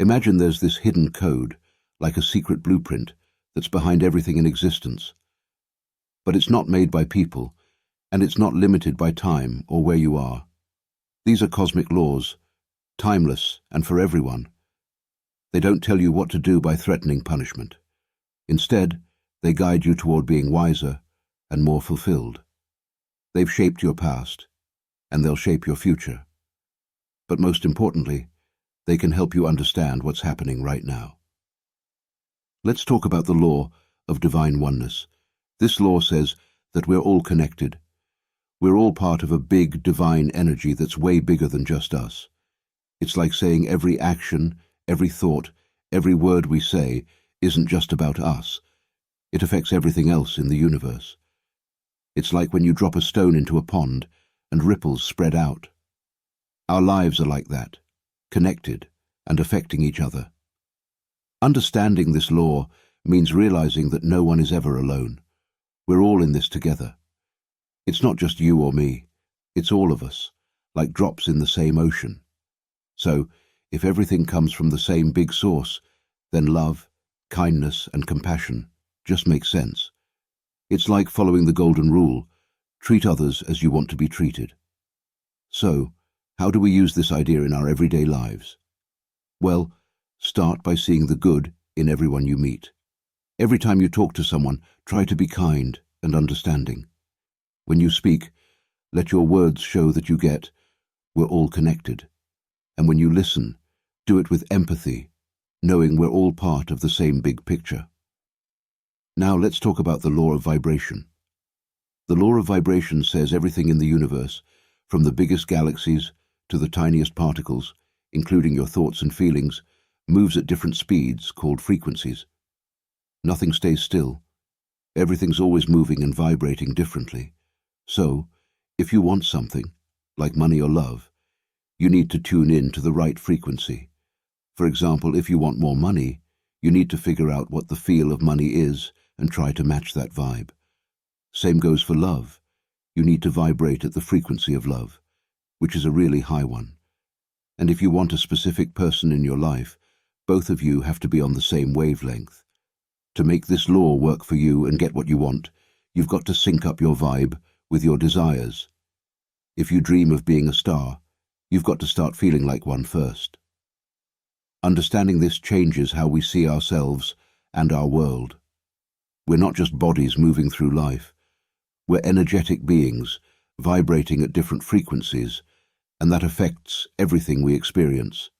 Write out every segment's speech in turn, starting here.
Imagine there's this hidden code, like a secret blueprint, that's behind everything in existence. But it's not made by people, and it's not limited by time or where you are. These are cosmic laws, timeless and for everyone. They don't tell you what to do by threatening punishment. Instead, they guide you toward being wiser and more fulfilled. They've shaped your past, and they'll shape your future. But most importantly, they can help you understand what's happening right now. Let's talk about the law of divine oneness. This law says that we're all connected. We're all part of a big divine energy that's way bigger than just us. It's like saying every action, every thought, every word we say isn't just about us. It affects everything else in the universe. It's like when you drop a stone into a pond and ripples spread out. Our lives are like that, connected and affecting each other. Understanding this law means realizing that no one is ever alone. We're all in this together. It's not just you or me, it's all of us, like drops in the same ocean. So, if everything comes from the same big source, then love, kindness, and compassion just make sense. It's like following the golden rule: treat others as you want to be treated. So, how do we use this idea in our everyday lives? Well, start by seeing the good in everyone you meet. Every time you talk to someone, try to be kind and understanding. When you speak, let your words show that you get, we're all connected. And when you listen, do it with empathy, knowing we're all part of the same big picture. Now let's talk about the law of vibration. The law of vibration says everything in the universe, from the biggest galaxies to the tiniest particles, including your thoughts and feelings, moves at different speeds called frequencies. Nothing stays still. Everything's always moving and vibrating differently. So, if you want something, like money or love, you need to tune in to the right frequency. For example, if you want more money, you need to figure out what the feel of money is and try to match that vibe. Same goes for love. You need to vibrate at the frequency of love, which is a really high one. And if you want a specific person in your life, both of you have to be on the same wavelength. To make this law work for you and get what you want, you've got to sync up your vibe with your desires. If you dream of being a star, you've got to start feeling like one first. Understanding this changes how we see ourselves and our world. We're not just bodies moving through life. We're energetic beings, vibrating at different frequencies, and that affects everything we experience.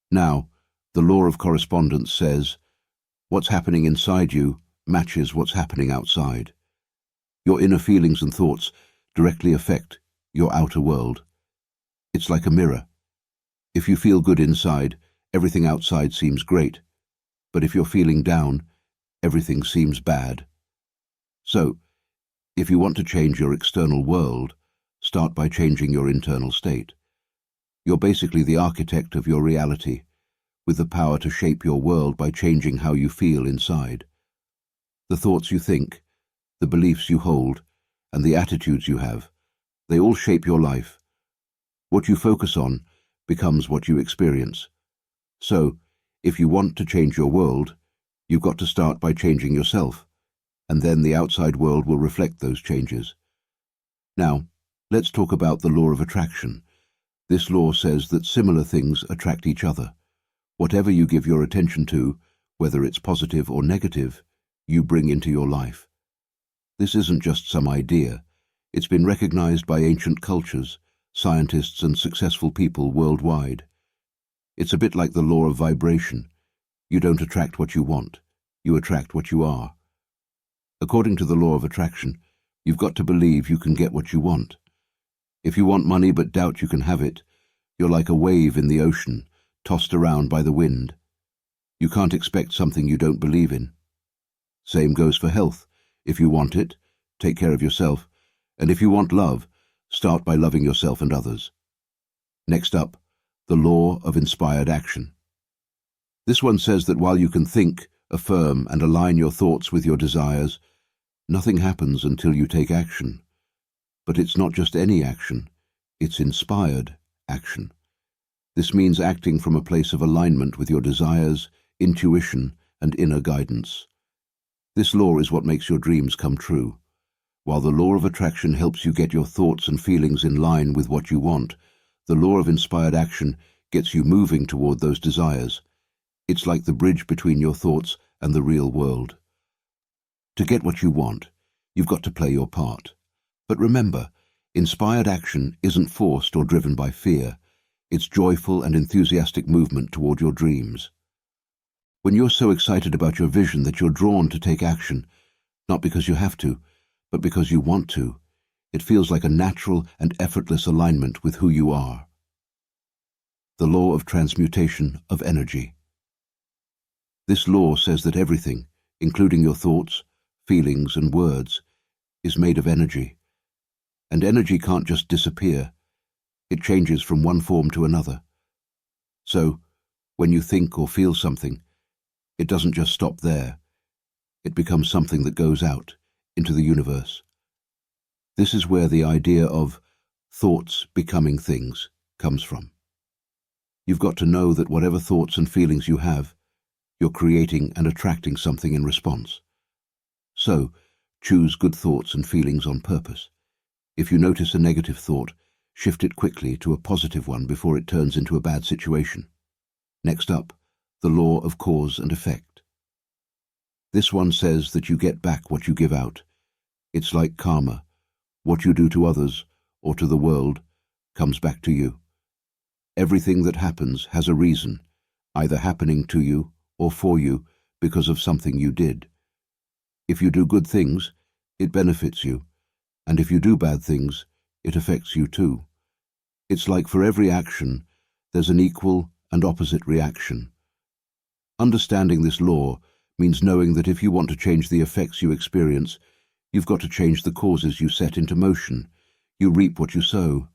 Now, the law of correspondence says, what's happening inside you matches what's happening outside. Your inner feelings and thoughts directly affect your outer world. It's like a mirror. If you feel good inside, everything outside seems great. But if you're feeling down, everything seems bad. So, if you want to change your external world, start by changing your internal state. You're basically the architect of your reality, with the power to shape your world by changing how you feel inside. The thoughts you think, the beliefs you hold, and the attitudes you have, they all shape your life. What you focus on becomes what you experience. So, if you want to change your world, you've got to start by changing yourself, and then the outside world will reflect those changes. Now, let's talk about the law of attraction. This law says that similar things attract each other. Whatever you give your attention to, whether it's positive or negative, you bring into your life. This isn't just some idea. It's been recognized by ancient cultures, scientists, and successful people worldwide. It's a bit like the law of vibration. You don't attract what you want, you attract what you are. According to the law of attraction, you've got to believe you can get what you want. If you want money but doubt you can have it, you're like a wave in the ocean, tossed around by the wind. You can't expect something you don't believe in. Same goes for health. If you want it, take care of yourself. And if you want love, start by loving yourself and others. Next up, the law of inspired action. This one says that while you can think, affirm, and align your thoughts with your desires, nothing happens until you take action. But it's not just any action, it's inspired action. This means acting from a place of alignment with your desires, intuition, and inner guidance. This law is what makes your dreams come true. While the law of attraction helps you get your thoughts and feelings in line with what you want, the law of inspired action gets you moving toward those desires. It's like the bridge between your thoughts and the real world. To get what you want, you've got to play your part. But remember, inspired action isn't forced or driven by fear. It's joyful and enthusiastic movement toward your dreams. When you're so excited about your vision that you're drawn to take action, not because you have to, but because you want to, it feels like a natural and effortless alignment with who you are. The law of transmutation of energy. This law says that everything, including your thoughts, feelings, and words, is made of energy. And energy can't just disappear. It changes from one form to another. So, when you think or feel something, it doesn't just stop there. It becomes something that goes out into the universe. This is where the idea of thoughts becoming things comes from. You've got to know that whatever thoughts and feelings you have, you're creating and attracting something in response. So, choose good thoughts and feelings on purpose. If you notice a negative thought, shift it quickly to a positive one before it turns into a bad situation. Next up, the law of cause and effect. This one says that you get back what you give out. It's like karma. What you do to others, or to the world, comes back to you. Everything that happens has a reason, either happening to you or for you because of something you did. If you do good things, it benefits you, and if you do bad things, it affects you too. It's like for every action, there's an equal and opposite reaction. Understanding this law means knowing that if you want to change the effects you experience, you've got to change the causes you set into motion. You reap what you sow.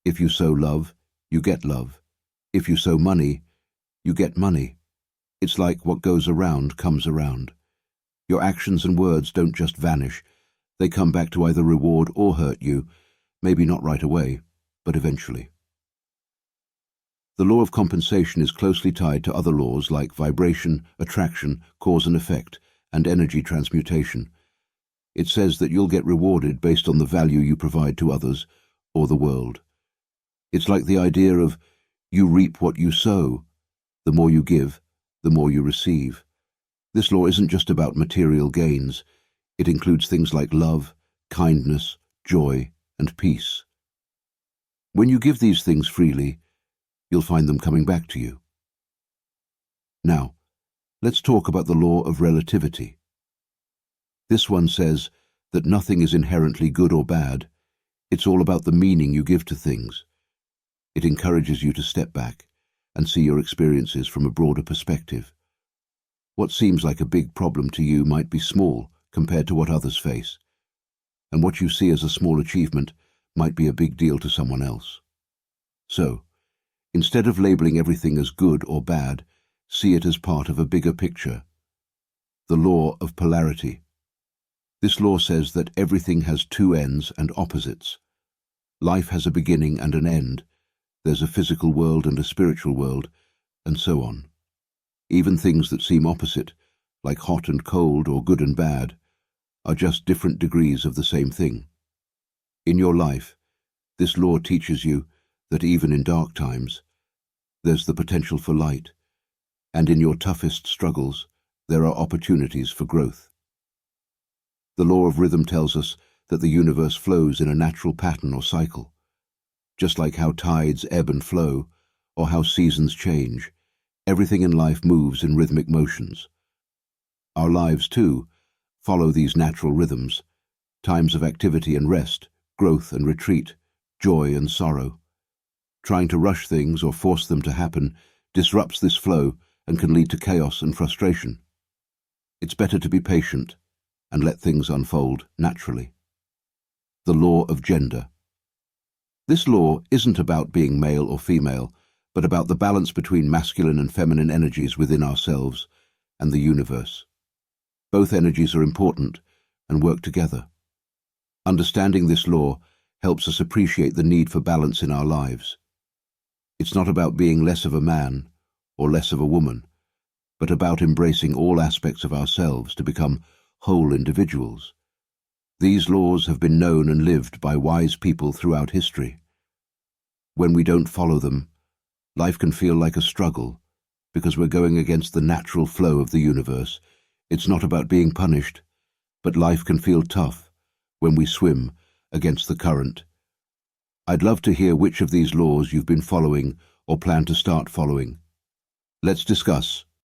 If you sow love, you get love. If you sow money, you get money. It's like what goes around comes around. Your actions and words don't just vanish. They come back to either reward or hurt you, maybe not right away, but eventually. The law of compensation is closely tied to other laws like vibration, attraction, cause and effect, and energy transmutation. It says that you'll get rewarded based on the value you provide to others or the world. It's like the idea of you reap what you sow. The more you give, the more you receive. This law isn't just about material gains. It includes things like love, kindness, joy, and peace. When you give these things freely, you'll find them coming back to you. Now, let's talk about the law of relativity. This one says that nothing is inherently good or bad. It's all about the meaning you give to things. It encourages you to step back and see your experiences from a broader perspective. What seems like a big problem to you might be small compared to what others face, and what you see as a small achievement might be a big deal to someone else. So, instead of labeling everything as good or bad, see it as part of a bigger picture. The law of polarity. This law says that everything has two ends and opposites. Life has a beginning and an end. There's a physical world and a spiritual world, and so on. Even things that seem opposite, like hot and cold or good and bad, are just different degrees of the same thing. In your life, this law teaches you that even in dark times, there's the potential for light, and in your toughest struggles, there are opportunities for growth. The law of rhythm tells us that the universe flows in a natural pattern or cycle. Just like how tides ebb and flow, or how seasons change, everything in life moves in rhythmic motions. Our lives, too, follow these natural rhythms, times of activity and rest, growth and retreat, joy and sorrow. Trying to rush things or force them to happen disrupts this flow and can lead to chaos and frustration. It's better to be patient and let things unfold naturally. The law of gender. This law isn't about being male or female, but about the balance between masculine and feminine energies within ourselves and the universe. Both energies are important and work together. Understanding this law helps us appreciate the need for balance in our lives. It's not about being less of a man or less of a woman, but about embracing all aspects of ourselves to become whole individuals. These laws have been known and lived by wise people throughout history. When we don't follow them, life can feel like a struggle, because we're going against the natural flow of the universe. It's not about being punished, but life can feel tough when we swim against the current. I'd love to hear which of these laws you've been following or plan to start following. Let's discuss.